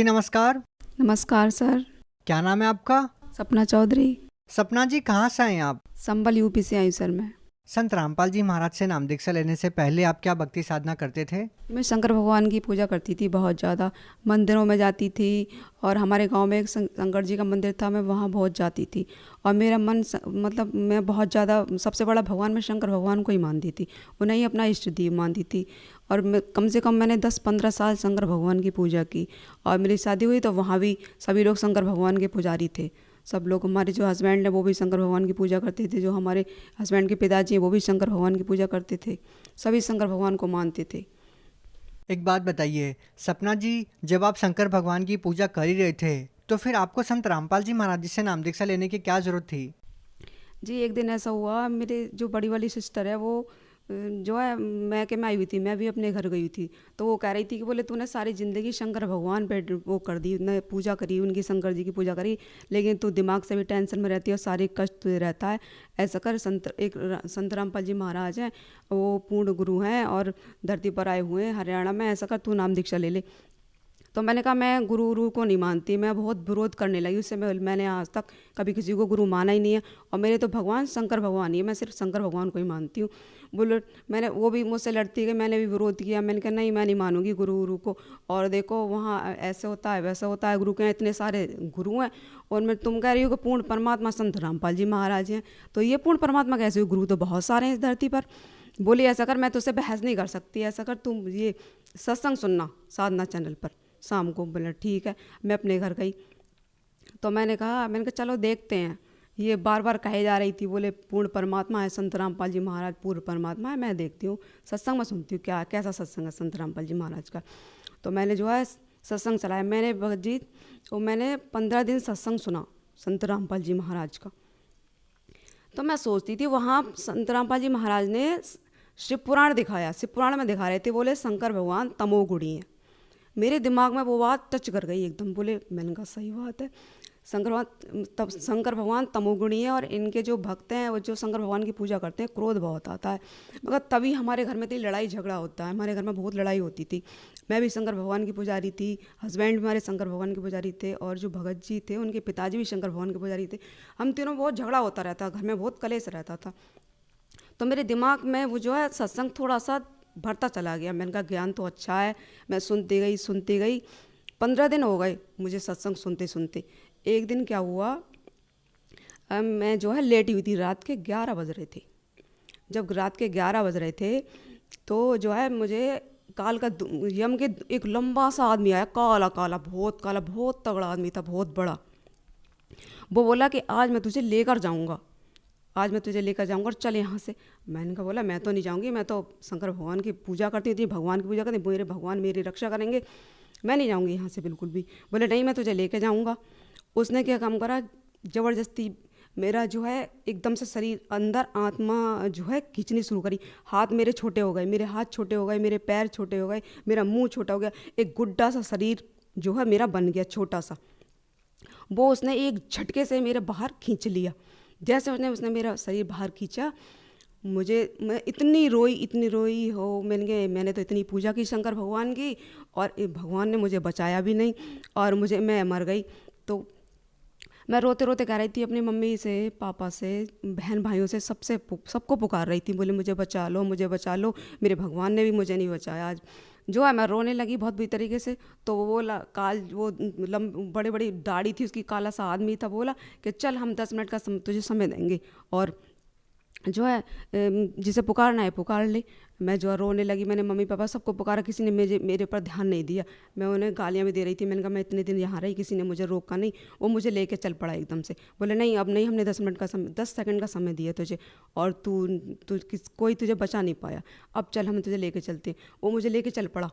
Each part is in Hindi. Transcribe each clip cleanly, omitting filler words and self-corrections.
जी नमस्कार। नमस्कार सर। क्या नाम है आपका? सपना चौधरी। सपना जी, कहाँ से आए हैं आप? संबल यूपी से आई हूँ सर मैं। संत रामपाल जी महाराज से नाम दीक्षा लेने से पहले आप क्या भक्ति साधना करते थे? मैं शंकर भगवान की पूजा करती थी, बहुत ज़्यादा मंदिरों में जाती थी। और हमारे गांव में एक शंकर जी का मंदिर था, मैं वहाँ बहुत जाती थी। और मेरा मन मतलब मैं बहुत ज़्यादा सबसे बड़ा भगवान मैं शंकर भगवान को ही मानती थी, उन्हें ही अपना इष्ट देव मानती थी। और मैं कम से कम मैंने 10-15 साल शंकर भगवान की पूजा की। और मेरी शादी हुई तो वहाँ भी सभी लोग शंकर भगवान के पुजारी थे। सब लोग, हमारे जो हस्बैंड हैं वो भी शंकर भगवान की पूजा करते थे, जो हमारे हस्बैंड के पिताजी हैं वो भी शंकर भगवान की पूजा करते थे। सभी शंकर भगवान को मानते थे। एक बात बताइए सपना जी, जब आप शंकर भगवान की पूजा कर ही रहे थे तो फिर आपको संत रामपाल जी महाराज जी से नाम दीक्षा लेने की क्या जरूरत थी? जी एक दिन ऐसा हुआ, मेरे जो बड़ी वाली सिस्टर है वो जो है मैं के मैं आई हुई थी, मैं भी अपने घर गई थी। तो वो कह रही थी कि बोले तूने सारी ज़िंदगी शंकर भगवान पे वो कर दी, ने पूजा करी, उनकी शंकर जी की पूजा करी, लेकिन तू दिमाग से भी टेंशन में रहती है और सारे कष्ट तुझे रहता है। ऐसा कर, संत रामपाल जी महाराज हैं, वो पूर्ण गुरु हैं और धरती पर आए हुए हैं हरियाणा में, ऐसा कर तू नाम दीक्षा ले ले। तो मैंने कहा मैं गुरु गुरु को नहीं मानती, मैं बहुत विरोध करने लगी उससे। मैंने आज तक कभी किसी को गुरु माना ही नहीं है, और मेरे तो भगवान शंकर भगवान ही है, मैं सिर्फ शंकर भगवान को ही मानती हूँ। बोलो, मैंने वो भी मुझसे लड़ती गई, मैंने भी विरोध किया, मैंने कहा नहीं मैं नहीं मानूंगी गुरु गुरु को। और देखो वहाँ ऐसे होता है वैसे होता है, गुरु के यहाँ इतने सारे गुरु हैं, और मैं तुम कह रही हो कि पूर्ण परमात्मा संत रामपाल जी महाराज हैं, तो ये पूर्ण परमात्मा कैसे हो? गुरु तो बहुत सारे हैं इस धरती पर। बोली ऐसा कर, मैं तुझसे बहस नहीं कर सकती, ऐसा कर तुम ये सत्संग सुनना साधना चैनल पर शाम को। बोला ठीक है। मैं अपने घर गई तो मैंने कहा चलो देखते हैं। ये बार बार कहे जा रही थी, बोले पूर्ण परमात्मा है संत रामपाल जी महाराज, पूर्ण परमात्मा है, मैं देखती हूँ सत्संग में, सुनती हूँ क्या कैसा सत्संग है संत रामपाल जी महाराज का। तो मैंने जो है सत्संग चलाया, मैंने भगत जी तो मैंने 15 दिन सत्संग सुना संत रामपाल जी महाराज का। तो मैं सोचती थी, वहाँ संत रामपाल जी महाराज ने शिव पुराण दिखाया, शिव पुराण में दिखा रहे थे, बोले शंकर भगवान तमोगुणी हैं। मेरे दिमाग में वो बात टच कर गई एकदम। बोले, मैंने कहा सही बात है, शंकर भगवान तमोगुणी है, और इनके जो भक्त हैं वो जो शंकर भगवान की पूजा करते हैं, क्रोध बहुत आता है। मगर तभी हमारे घर में इतनी लड़ाई झगड़ा होता है, हमारे घर में बहुत लड़ाई होती थी। मैं भी शंकर भगवान की पुजारी थी, हस्बैंड भी हमारे शंकर भगवान के पुजारी थे, और जो भगत जी थे उनके पिताजी भी शंकर भगवान के पुजारी थे। हम तीनों बहुत झगड़ा होता रहता, घर में बहुत कलेश रहता था। तो मेरे दिमाग में वो जो है सत्संग थोड़ा सा भरता चला गया। मैंने कहा ज्ञान तो अच्छा है, मैं सुनती गई। 15 दिन हो गए मुझे सत्संग सुनते सुनते। एक दिन क्या हुआ, मैं जो है लेटी हुई थी, रात के 11 बज रहे थे। जब रात के 11 बज रहे थे तो जो है मुझे काल का यम के एक लंबा सा आदमी आया, काला काला, बहुत काला, बहुत तगड़ा आदमी था, बहुत बड़ा। वो बोला कि आज मैं तुझे लेकर जाऊंगा, आज मैं तुझे लेकर जाऊंगा और चल यहाँ से। मैंने कहा, बोला मैं तो नहीं जाऊंगी, मैं तो शंकर भगवान की पूजा करती थी, भगवान की पूजा करती, मेरे भगवान मेरी रक्षा करेंगे, मैं नहीं जाऊंगी यहाँ से बिल्कुल भी। बोले नहीं मैं तुझे लेके जाऊंगा। उसने क्या काम करा, ज़बरदस्ती मेरा जो है एकदम से शरीर अंदर आत्मा जो है खींचनी शुरू करी। हाथ मेरे छोटे हो गए, मेरे हाथ छोटे हो गए, मेरे पैर छोटे हो गए, मेरा मुंह छोटा हो गया, एक गुड्डा सा शरीर जो है मेरा बन गया छोटा सा। वो उसने एक झटके से मेरे बाहर खींच लिया। जैसे उसने मेरा शरीर बाहर खींचा, मैं इतनी रोई हो। मैंने तो इतनी पूजा की शंकर भगवान की, और भगवान ने मुझे बचाया भी नहीं, और मैं मर गई। तो मैं रोते रोते कह रही थी अपनी मम्मी से, पापा से, बहन भाइयों से, सबको पुकार रही थी, बोले मुझे बचा लो, मुझे बचा लो, मेरे भगवान ने भी मुझे नहीं बचाया। आज जो है मैं रोने लगी बहुत बुरी तरीके से। तो वो बड़े बड़ी दाढ़ी थी उसकी, काला सा आदमी था, बोला कि चल हम 10 मिनट का तुझे समय देंगे, और जो है जिसे पुकारना है पुकार ले। मैं जो है रोने लगी, मैंने मम्मी पापा सबको पुकारा, किसी ने मेरे पर ध्यान नहीं दिया। मैं उन्हें गालियाँ भी दे रही थी। मैंने कहा मैं इतने दिन यहाँ रही, किसी ने मुझे रोका नहीं। वो मुझे लेके चल पड़ा एकदम से, बोले नहीं अब नहीं, हमने 10 सेकंड का समय दिया तुझे, और कोई तुझे बचा नहीं पाया, अब चल हम तुझे लेके चलते। वो मुझे लेके चल पड़ा।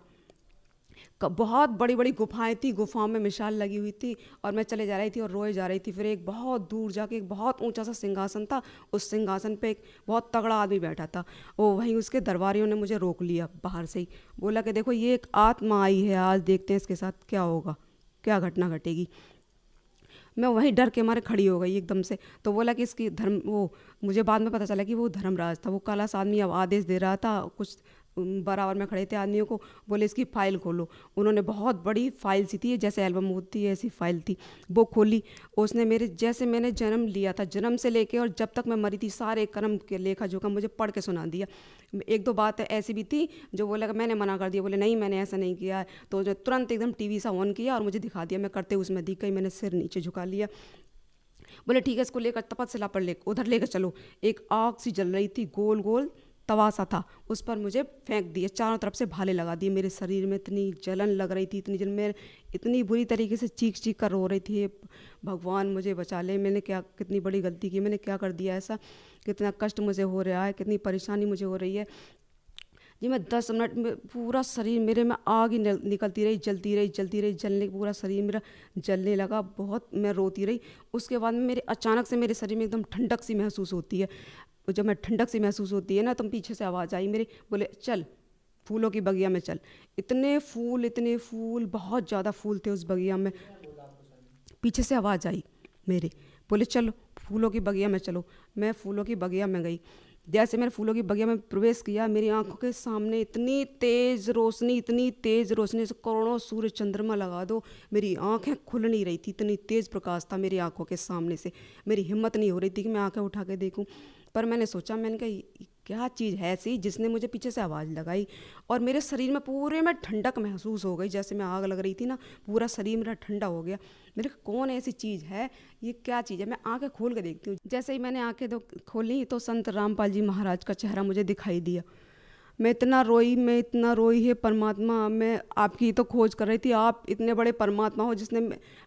बहुत बड़ी बड़ी गुफाएं थी, गुफाओं में मिसाल लगी हुई थी, और मैं चले जा रही थी और रोए जा रही थी। फिर एक बहुत दूर जाके एक बहुत ऊंचा सा सिंहासन था, उस सिंहासन पे एक बहुत तगड़ा आदमी बैठा था। वो वहीं उसके दरबारियों ने मुझे रोक लिया बाहर से ही, बोला कि देखो ये एक आत्मा आई है, आज देखते हैं इसके साथ क्या होगा, क्या घटना घटेगी। मैं वहीं डर के मारे खड़ी हो गई एकदम से। तो बोला कि इसकी मुझे बाद में पता चला कि वो धर्मराज था, वो काला सा आदमी अब आदेश दे रहा था कुछ बराबर में खड़े थे आदमियों को, बोले इसकी फ़ाइल खोलो। उन्होंने बहुत बड़ी फ़ाइल सी थी, जैसे एल्बम होती है ऐसी फ़ाइल थी, वो खोली। उसने मेरे जैसे मैंने जन्म लिया था, जन्म से लेके और जब तक मैं मरी थी सारे कर्म के लेखा जोखा मुझे पढ़ के सुना दिया। एक दो बात ऐसी भी थी जो बोला कि मैंने मना कर दिया, बोले नहीं मैंने ऐसा नहीं किया है। तो जो तुरंत एकदम टीवी सा ऑन किया और मुझे दिखा दिया, मैं करते उसमें दिख गई, मैंने सिर नीचे झुका लिया। बोले ठीक है इसको लेकर तपस्या पर ले उधर लेकर चलो। एक आग सी जल रही थी, गोल गोल तवा सा था, उस पर मुझे फेंक दिए, चारों तरफ से भाले लगा दिए। मेरे शरीर में इतनी जलन लग रही थी, इतनी जलन, मैं इतनी बुरी तरीके से चीख चीख कर रो रही थी, भगवान मुझे बचा ले, मैंने क्या कितनी बड़ी गलती की, मैंने क्या कर दिया ऐसा, कितना कष्ट मुझे हो रहा है, कितनी परेशानी मुझे हो रही है जी। मैं 10 मिनट में पूरा शरीर मेरे में आग ही निकलती रही, जलती रही जलती रही, जलने पूरा शरीर मेरा जलने लगा, बहुत मैं रोती रही। उसके बाद में मेरे अचानक से मेरे शरीर में एकदम ठंडक सी महसूस होती है। जब मैं ठंडक सी महसूस होती है ना, तो पीछे से आवाज़ आई मेरे, बोले चल फूलों की बगिया में चल। इतने फूल बहुत ज़्यादा फूल थे उस बगिया में। पीछे से आवाज़ आई मेरे, बोले चलो फूलों की बगिया में चलो। मैं फूलों की बगिया में गई। जैसे मैंने फूलों की बगिया में प्रवेश किया, मेरी आंखों के सामने इतनी तेज़ रोशनी से करोड़ों सूर्य चंद्रमा लगा दो, मेरी आंखें खुल नहीं रही थी, इतनी तेज़ प्रकाश था मेरी आंखों के सामने से। मेरी हिम्मत नहीं हो रही थी कि मैं आंखें उठा के देखूं, पर मैंने सोचा, मैंने कहा क्या चीज़ है ऐसी जिसने मुझे पीछे से आवाज़ लगाई और मेरे शरीर में पूरे में ठंडक महसूस हो गई, जैसे मैं आग लग रही थी ना, पूरा शरीर मेरा ठंडा हो गया। मेरे को कौन ऐसी चीज़ है, ये क्या चीज़ है। मैं आंखें खोल के देखती हूँ, जैसे ही मैंने आंखें खोली तो संत रामपाल जी महाराज का चेहरा मुझे दिखाई दिया। मैं इतना रोई है परमात्मा, मैं आपकी तो खोज कर रही थी, आप इतने बड़े परमात्मा हो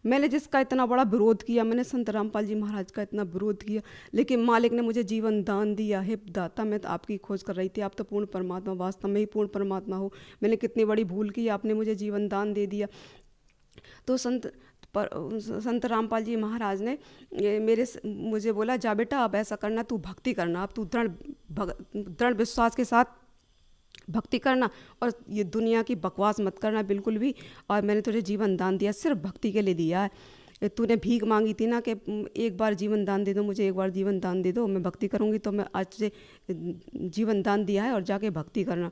मैंने जिसका इतना बड़ा विरोध किया, मैंने संत रामपाल जी महाराज का इतना विरोध किया, लेकिन मालिक ने मुझे जीवन दान दिया है दाता। मैं तो आपकी खोज कर रही थी, आप तो पूर्ण परमात्मा, वास्तव में ही पूर्ण परमात्मा हो। मैंने कितनी बड़ी भूल की, आपने मुझे जीवन दान दे दिया। तो संत रामपाल जी महाराज ने मुझे बोला, जा बेटा अब ऐसा करना, तू भक्ति करना, अब तू दृढ़ विश्वास के साथ भक्ति करना और ये दुनिया की बकवास मत करना बिल्कुल भी। और मैंने तुझे जीवन दान दिया, सिर्फ भक्ति के लिए दिया है। तूने भीख मांगी थी ना कि एक बार जीवन दान दे दो मुझे, एक बार जीवन दान दे दो, मैं भक्ति करूँगी। तो मैं आज से जीवन दान दिया है और जाके भक्ति करना।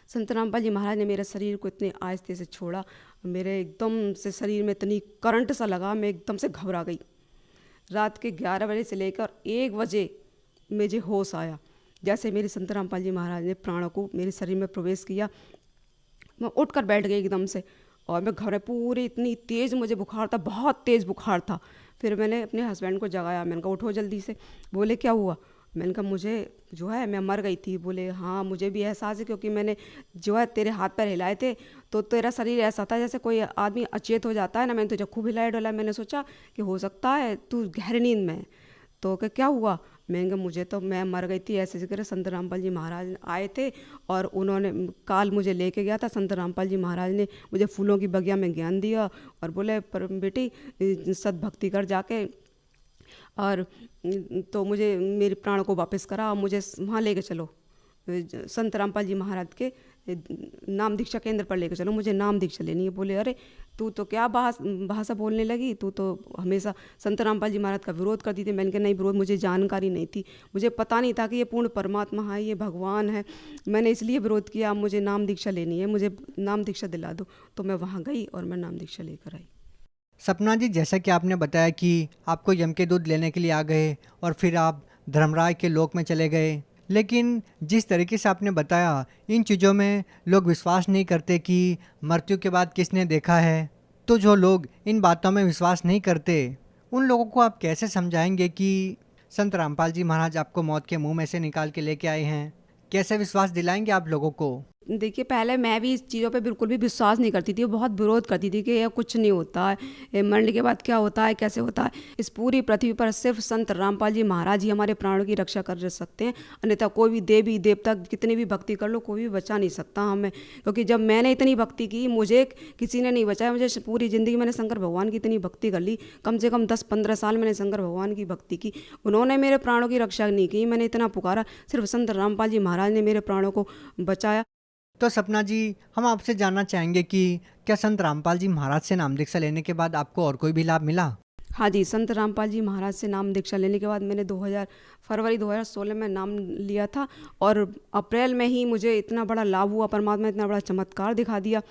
संत रामपाल जी महाराज ने मेरे शरीर को इतने आहिस्ते से छोड़ा, मेरे एकदम से शरीर में इतनी करंट सा लगा, मैं एकदम से घबरा गई। रात के 11 बजे से लेकर 1 बजे मुझे होश आया, जैसे मेरे संत रामपाल जी महाराज ने प्राणों को मेरे शरीर में प्रवेश किया। मैं उठकर बैठ गई एकदम से और मैं घबराई, पूरी इतनी तेज़ मुझे बुखार था, बहुत तेज़ बुखार था। फिर मैंने अपने हस्बैंड को जगाया, मैंने कहा उठो जल्दी से। बोले क्या हुआ, मैंने कहा मुझे जो है मैं मर गई थी। बोले हाँ मुझे भी एहसास है, क्योंकि मैंने जो है तेरे हाथ पैर हिलाए थे तो तेरा शरीर ऐसा था जैसे कोई आदमी अचेत हो जाता है ना। मैंने तुझे खूब हिलाया डोला, मैंने सोचा कि हो सकता है तू गहरी नींद में है। तो क्या हुआ, मैंने कहा मुझे तो मैं मर गई थी ऐसे करके। संत रामपाल जी महाराज आए थे और उन्होंने काल मुझे लेके गया था। संत रामपाल जी महाराज ने मुझे फूलों की बगिया में ज्ञान दिया और बोले पर बेटी सद्भक्ति कर जाके, और तो मुझे मेरे प्राणों को वापस करा और मुझे वहाँ लेके चलो, संत रामपाल जी महाराज के नाम दीक्षा केंद्र पर लेकर चलो, मुझे नाम दीक्षा लेनी है। बोले अरे तू तो क्या भाषा बोलने लगी, तू तो हमेशा संत रामपाल जी महाराज का विरोध करती थी। मैंने कहा नहीं विरोध, मुझे जानकारी नहीं थी, मुझे पता नहीं था कि ये पूर्ण परमात्मा है, ये भगवान है, मैंने इसलिए विरोध किया। मुझे नाम दीक्षा लेनी है, मुझे नाम दीक्षा दिला दो। तो मैं वहाँ गई और मैं नाम दीक्षा लेकर आई। सपना जी, जैसा कि आपने बताया कि आपको यम के दूध लेने के लिए आ गए और फिर आप धर्मराज के लोक में चले गए, लेकिन जिस तरीके से आपने बताया इन चीज़ों में लोग विश्वास नहीं करते कि मृत्यु के बाद किसने देखा है। तो जो लोग इन बातों में विश्वास नहीं करते उन लोगों को आप कैसे समझाएंगे कि संत रामपाल जी महाराज आपको मौत के मुंह में से निकाल के लेके आए हैं? कैसे विश्वास दिलाएंगे आप लोगों को? देखिए पहले मैं भी इस चीज़ों पे बिल्कुल भी विश्वास नहीं करती थी, बहुत विरोध करती थी कि यह कुछ नहीं होता है, मरने के बाद क्या होता है, कैसे होता है। इस पूरी पृथ्वी पर सिर्फ संत रामपाल जी महाराज ही हमारे प्राणों की रक्षा कर सकते हैं, अन्यथा कोई भी देवी देवता कितनी भी भक्ति कर लो कोई भी बचा नहीं सकता हमें। क्योंकि जब मैंने इतनी भक्ति की मुझे किसी ने नहीं बचाया। मुझे पूरी ज़िंदगी मैंने शंकर भगवान की इतनी भक्ति कर ली, कम से कम 10-15 साल मैंने शंकर भगवान की भक्ति की, उन्होंने मेरे प्राणों की रक्षा नहीं की। मैंने इतना पुकारा, सिर्फ संत रामपाल जी महाराज ने मेरे प्राणों को बचाया। तो सपना जी, हम आपसे जानना चाहेंगे कि क्या संत रामपाल जी महाराज से नाम दीक्षा लेने के बाद आपको और कोई भी लाभ मिला? हाँ जी, संत रामपाल जी महाराज से नाम दीक्षा लेने के बाद मैंने 2000 फरवरी 2016 में नाम लिया था। और अप्रैल में ही मुझे इतना बड़ा लाभ हुआ, परमात्मा ने इतना बड़ा चमत्कार दिखा दिया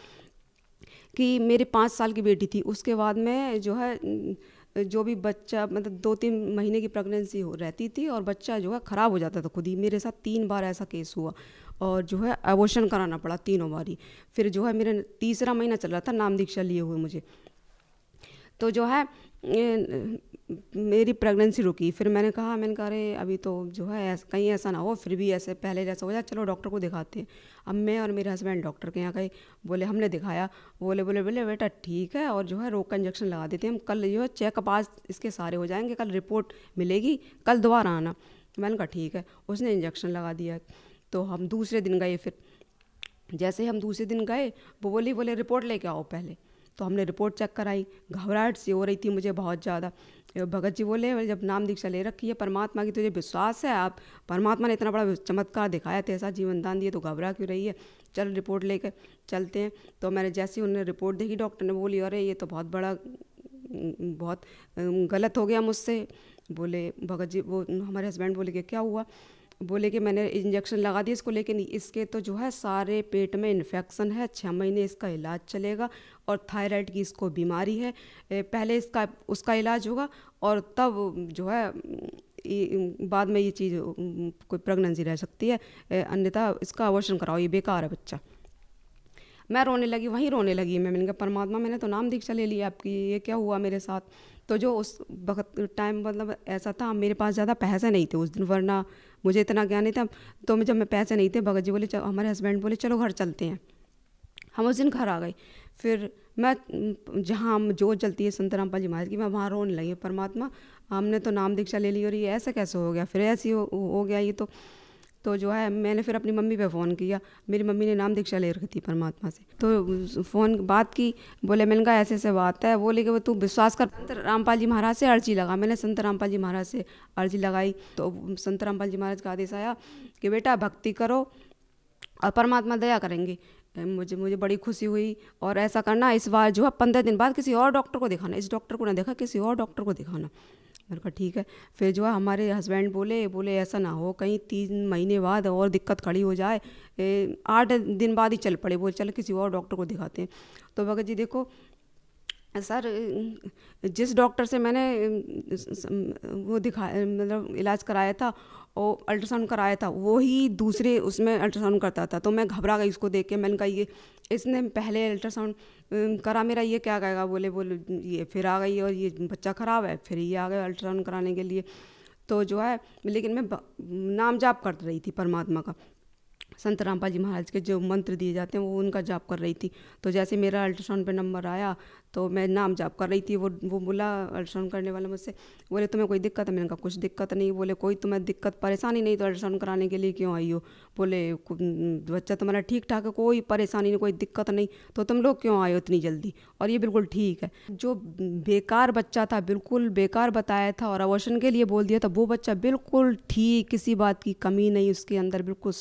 कि मेरी 5 साल की बेटी थी, उसके बाद में जो है जो भी बच्चा मतलब 2-3 महीने की प्रेगनेंसी हो रहती थी और बच्चा जो है ख़राब हो जाता था खुद ही। मेरे साथ 3 बार ऐसा केस हुआ और जो है अबॉर्शन कराना पड़ा तीनों बारी। फिर जो है मेरा तीसरा महीना चल रहा था नाम दीक्षा लिए हुए मुझे, तो जो है मेरी प्रेगनेंसी रुकी। फिर मैंने कहा अरे अभी तो जो है कहीं ऐसा ना हो फिर भी ऐसे पहले जैसा हो जाए, चलो डॉक्टर को दिखाते हैं। अब मैं और मेरे हस्बैंड डॉक्टर के यहाँ गए, बोले हमने दिखाया, बोले बोले बोले बेटा ठीक है, और जो है रोग का इंजेक्शन लगा देते हैं हम, कल जो है चेकअप आज इसके सारे हो जाएंगे, कल रिपोर्ट मिलेगी, कल दोबारा आना। मैंने कहा ठीक है। उसने इंजेक्शन लगा दिया। तो हम दूसरे दिन गए। फिर जैसे ही हम दूसरे दिन गए, वो बोले रिपोर्ट लेके आओ पहले। तो हमने रिपोर्ट चेक कराई, घबराहट सी हो रही थी मुझे बहुत ज़्यादा। भगत जी बोले जब नाम दीक्षा ले रखी है परमात्मा की, तुझे विश्वास है, आप परमात्मा ने इतना बड़ा चमत्कार दिखाया, ऐसा जीवन दान दिया, तो घबरा क्यों रही है, चल रिपोर्ट लेकर चलते हैं। तो मैंने जैसे ही उन्होंने रिपोर्ट देखी, डॉक्टर ने बोली अरे ये तो बहुत गलत हो गया मुझसे। बोले भगत जी, वो हमारे हस्बैंड बोले कि क्या हुआ। बोले कि मैंने इंजेक्शन लगा दिया इसको, लेकिन इसके तो जो है सारे पेट में इन्फेक्शन है, 6 महीने इसका इलाज चलेगा, और थायराइड की इसको बीमारी है, पहले इसका उसका इलाज होगा और तब जो है बाद में ये चीज़ कोई प्रेगनेंसी रह सकती है, अन्यथा इसका अबॉर्शन कराओ, ये बेकार है बच्चा। मैं रोने लगी, वहीं रोने लगी मैंने कहा परमात्मा मैंने तो नाम दीक्षा ले लिया आपकी, ये क्या हुआ मेरे साथ। तो जो उस वक्त टाइम मतलब ऐसा था, मेरे पास ज़्यादा पैसे नहीं थे उस दिन, वरना मुझे इतना ज्ञान नहीं था। तो जब मैं पैसे नहीं थे, भगत जी बोले हमारे हस्बैंड बोले चलो घर चलते हैं। हम उस दिन घर आ गए। फिर मैं जहाँ हम जोत जलती है संत रामपाल जी महाराज की, मैं वहाँ रोने लगी, परमात्मा हमने तो नाम दीक्षा ले ली और ये ऐसा कैसे हो गया, फिर ऐसे हो गया ये तो जो है मैंने फिर अपनी मम्मी पे फ़ोन किया। मेरी मम्मी ने नाम दीक्षा ले रखी थी परमात्मा से, तो फ़ोन बात की, बोले मैंने कहा ऐसे ऐसे बात है। बोले कि वो तू विश्वास कर, संत रामपाल जी महाराज से अर्जी लगा। मैंने संत रामपाल जी महाराज से अर्जी लगाई, तो संत रामपाल जी महाराज का आदेश आया कि बेटा भक्ति करो और परमात्मा दया करेंगे। मुझे बड़ी खुशी हुई। और ऐसा करना, इस बार जो है 15 दिन बाद किसी और डॉक्टर को दिखाना, इस डॉक्टर को ना देखा, किसी और डॉक्टर को दिखाना। मैंने कहा ठीक है। फिर जो है हमारे हस्बैंड बोले ऐसा ना हो कहीं 3 महीने बाद और दिक्कत खड़ी हो जाए, 8 दिन बाद ही चल पड़े, बोले चल किसी और डॉक्टर को दिखाते हैं। तो भगत जी देखो सर, जिस डॉक्टर से मैंने वो दिखाया मतलब इलाज कराया था और अल्ट्रासाउंड कराया था, वो ही दूसरे उसमें अल्ट्रासाउंड करता था। तो मैं घबरा गई उसको देख के। मैंने कहा ये इसने पहले अल्ट्रासाउंड करा मेरा, ये क्या कहेगा। बोले ये फिर आ गई और ये बच्चा ख़राब है, फिर ये आ गए अल्ट्रासाउंड कराने के लिए। तो जो है लेकिन मैं नाम जाप कर रही थी परमात्मा का, संत रामपाल जी महाराज के जो मंत्र दिए जाते हैं वो उनका जाप कर रही थी। तो जैसे मेरा अल्ट्रासाउंड पे नंबर आया तो मैं नाम जाप कर रही थी। वो बोला अल्ट्रासाउंड करने वाला मुझसे, बोले तुम्हें कोई दिक्कत है। मैंने कहा कुछ दिक्कत नहीं। बोले कोई तुम्हें दिक्कत परेशानी नहीं तो अल्ट्रासाउंड कराने के लिए क्यों आई हो। बोले बच्चा तुम्हारा ठीक ठाक है, कोई परेशानी नहीं, कोई दिक्कत नहीं, तो तुम लोग क्यों आए हो इतनी जल्दी, और ये बिल्कुल ठीक है। जो बेकार बच्चा था, बिल्कुल बेकार बताया था और अबॉर्शन के लिए बोल दिया था, वो बच्चा बिल्कुल ठीक, किसी बात की कमी नहीं उसके अंदर, बिल्कुल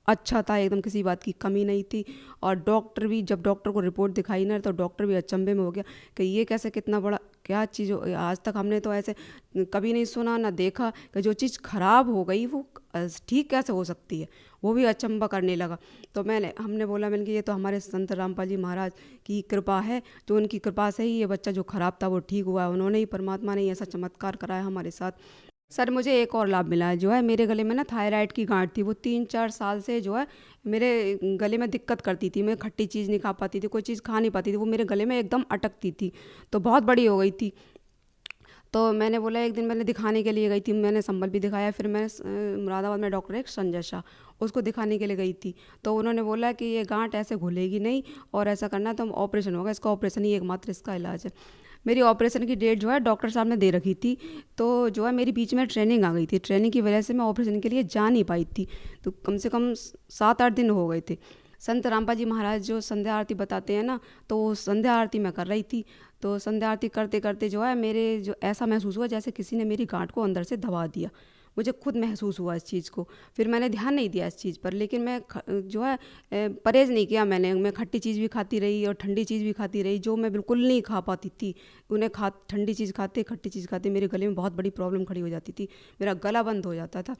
अच्छा था एकदम, किसी बात की कमी नहीं थी। और डॉक्टर भी, जब डॉक्टर को रिपोर्ट दिखाई ना, तो डॉक्टर भी अचंभे में हो गया कि ये कैसे, कितना बड़ा क्या चीज़, आज तक हमने तो ऐसे कभी नहीं सुना ना देखा कि जो चीज़ ख़राब हो गई वो ठीक कैसे हो सकती है। वो भी अचंभा करने लगा। तो हमने बोला मैंने कि ये तो हमारे संत रामपाल जी महाराज की कृपा है, जो उनकी कृपा से ही ये बच्चा जो ख़राब था वो ठीक हुआ, उन्होंने ही, परमात्मा ने ही ऐसा चमत्कार कराया हमारे साथ। सर मुझे एक और लाभ मिला है, जो है मेरे गले में ना थायराइड की गांठ थी, वो 3-4 साल से जो है मेरे गले में दिक्कत करती थी। मैं खट्टी चीज़ नहीं खा पाती थी, कोई चीज़ खा नहीं पाती थी, वो मेरे गले में एकदम अटकती थी, तो बहुत बड़ी हो गई थी। तो मैंने बोला, एक दिन मैंने दिखाने के लिए गई थी, मैंने संबल भी दिखाया। फिर मैं मुरादाबाद में डॉक्टर एक संजय शाह, उसको दिखाने के लिए गई थी। तो उन्होंने बोला कि ये गांठ ऐसे घुलेगी नहीं और ऐसा करना तो ऑपरेशन होगा, इसका ऑपरेशन ही एकमात्र इसका इलाज है। मेरी ऑपरेशन की डेट जो है डॉक्टर साहब ने दे रखी थी। तो जो है मेरी बीच में ट्रेनिंग आ गई थी, ट्रेनिंग की वजह से मैं ऑपरेशन के लिए जा नहीं पाई थी। तो कम से कम 7-8 दिन हो गए थे। संत रामपाल जी महाराज जो संध्या आरती बताते हैं ना, तो संध्या आरती मैं कर रही थी। तो संध्या आरती करते करते जो है मेरे जो ऐसा महसूस हुआ जैसे किसी ने मेरी गांठ को अंदर से दबा दिया। मुझे खुद महसूस हुआ इस चीज़ को। फिर मैंने ध्यान नहीं दिया इस चीज़ पर, लेकिन मैं जो है परहेज़ नहीं किया मैंने। मैं खट्टी चीज़ भी खाती रही और ठंडी चीज़ भी खाती रही, जो मैं बिल्कुल नहीं खा पाती थी। ठंडी चीज़ खाते, खट्टी चीज़ खाते मेरे गले में बहुत बड़ी प्रॉब्लम खड़ी हो जाती थी, मेरा गला बंद हो जाता था।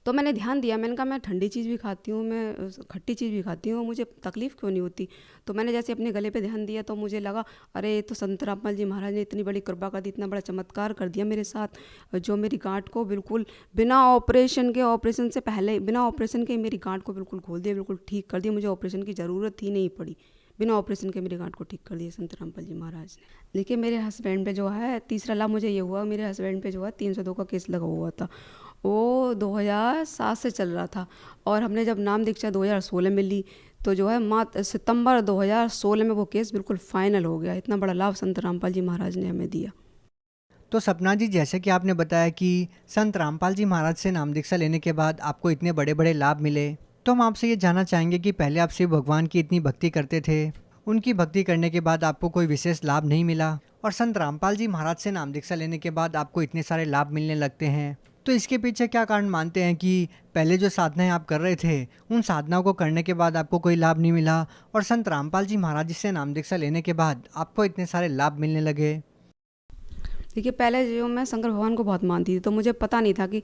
तो मैंने ध्यान दिया, मैंने कहा मैं ठंडी चीज़ भी खाती हूँ, मैं खट्टी चीज़ भी खाती हूँ, मुझे तकलीफ़ क्यों नहीं होती। तो मैंने जैसे अपने गले पे ध्यान दिया तो मुझे लगा अरे तो संत रामपाल जी महाराज ने इतनी बड़ी कृपा कर दी, इतना बड़ा चमत्कार कर दिया मेरे साथ, जो मेरी गांठ को बिल्कुल बिना ऑपरेशन के, ऑपरेशन से पहले बिना ऑपरेशन के मेरी गांठ को बिल्कुल खोल दिया, बिल्कुल ठीक कर दिया। मुझे ऑपरेशन की ज़रूरत ही नहीं पड़ी, बिना ऑपरेशन के मेरी गांठ को ठीक कर दिया संत रामपाल जी महाराज ने। देखिए मेरे हस्बैंड पे जो है तीसरा लाभ मुझे ये हुआ, मेरे हस्बैंड पे जो है 302 का केस लगा हुआ था, वो 2007 से चल रहा था। और हमने जब नाम दीक्षा 2016 में ली तो जो है सितंबर 2016 में वो केस बिल्कुल फाइनल हो गया। इतना बड़ा लाभ संत रामपाल जी महाराज ने हमें दिया। तो सपना जी, जैसे कि आपने बताया कि संत रामपाल जी महाराज से नाम दीक्षा लेने के बाद आपको इतने बड़े बड़े लाभ मिले, तो हम आपसे ये जानना चाहेंगे कि पहले आप शिव भगवान की इतनी भक्ति करते थे, उनकी भक्ति करने के बाद आपको कोई विशेष लाभ नहीं मिला, और संत रामपाल जी महाराज से नाम दीक्षा लेने के बाद आपको इतने सारे लाभ मिलने लगते हैं। तो इसके पीछे क्या कारण मानते हैं कि पहले जो साधनाएं आप कर रहे थे, उन साधनाओं को करने के बाद आपको कोई लाभ नहीं मिला, और संत रामपाल जी महाराज जी से नाम दीक्षा लेने के बाद आपको इतने सारे लाभ मिलने लगे? देखिए पहले जो मैं शंकर भगवान को बहुत मानती थी, तो मुझे पता नहीं था कि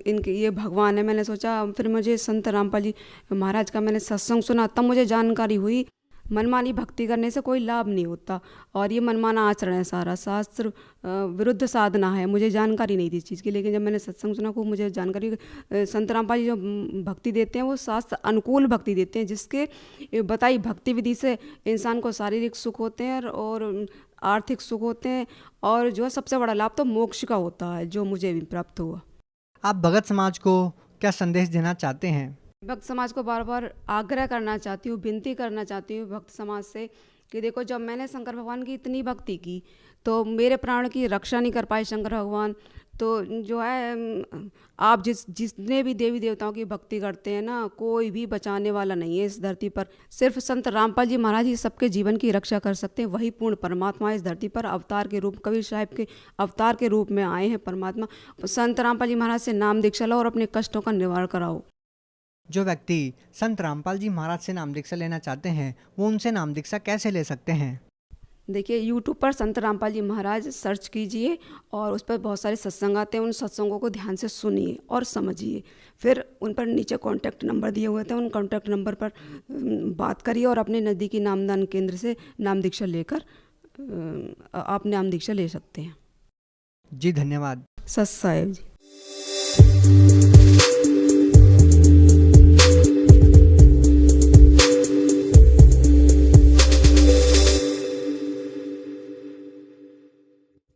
इनके ये भगवान है। मैंने सोचा, फिर मुझे संत रामपाल जी महाराज का मैंने सत्संग सुना, तब मुझे जानकारी हुई मनमानी भक्ति करने से कोई लाभ नहीं होता, और ये मनमाना आचरण है, सारा शास्त्र विरुद्ध साधना है। मुझे जानकारी नहीं थी इस चीज़ की, लेकिन जब मैंने सत्संग सुना को मुझे जानकारी, संत रामपाल जी जो भक्ति देते हैं वो शास्त्र अनुकूल भक्ति देते हैं, जिसके बताई भक्ति विधि से इंसान को शारीरिक सुख होते हैं और आर्थिक सुख होते हैं, और जो है सबसे बड़ा लाभ तो मोक्ष का होता है, जो मुझे भी प्राप्त हुआ। आप भगत समाज को क्या संदेश देना चाहते हैं? भक्त समाज को बार बार आग्रह करना चाहती हूँ, विनती करना चाहती हूँ भक्त समाज से कि देखो, जब मैंने शंकर भगवान की इतनी भक्ति की तो मेरे प्राण की रक्षा नहीं कर पाए शंकर भगवान। तो जो है आप जितने भी देवी देवताओं की भक्ति करते हैं ना, कोई भी बचाने वाला नहीं है इस धरती पर। सिर्फ संत रामपाल जी महाराज ही सबके जीवन की रक्षा कर सकते हैं। वही पूर्ण परमात्मा इस धरती पर अवतार के रूप, कबीर साहिब के अवतार के रूप में आए हैं परमात्मा। संत रामपाल जी महाराज से नाम दीक्षा लो और अपने कष्टों का निवारण कराओ। जो व्यक्ति संत रामपाल जी महाराज से नाम दीक्षा लेना चाहते हैं, वो उनसे नाम दीक्षा कैसे ले सकते हैं? देखिए यूट्यूब पर संत रामपाल जी महाराज सर्च कीजिए और उस पर बहुत सारे सत्संग आते हैं। उन सत्संगों को ध्यान से सुनिए और समझिए। फिर उन पर नीचे कॉन्टैक्ट नंबर दिए हुए थे, उन कॉन्टैक्ट नंबर पर बात करिए और अपने नज़दीकी नामदान केंद्र से नाम दीक्षा लेकर आप नाम दीक्षा ले सकते हैं। जी धन्यवाद। सत साहिब जी।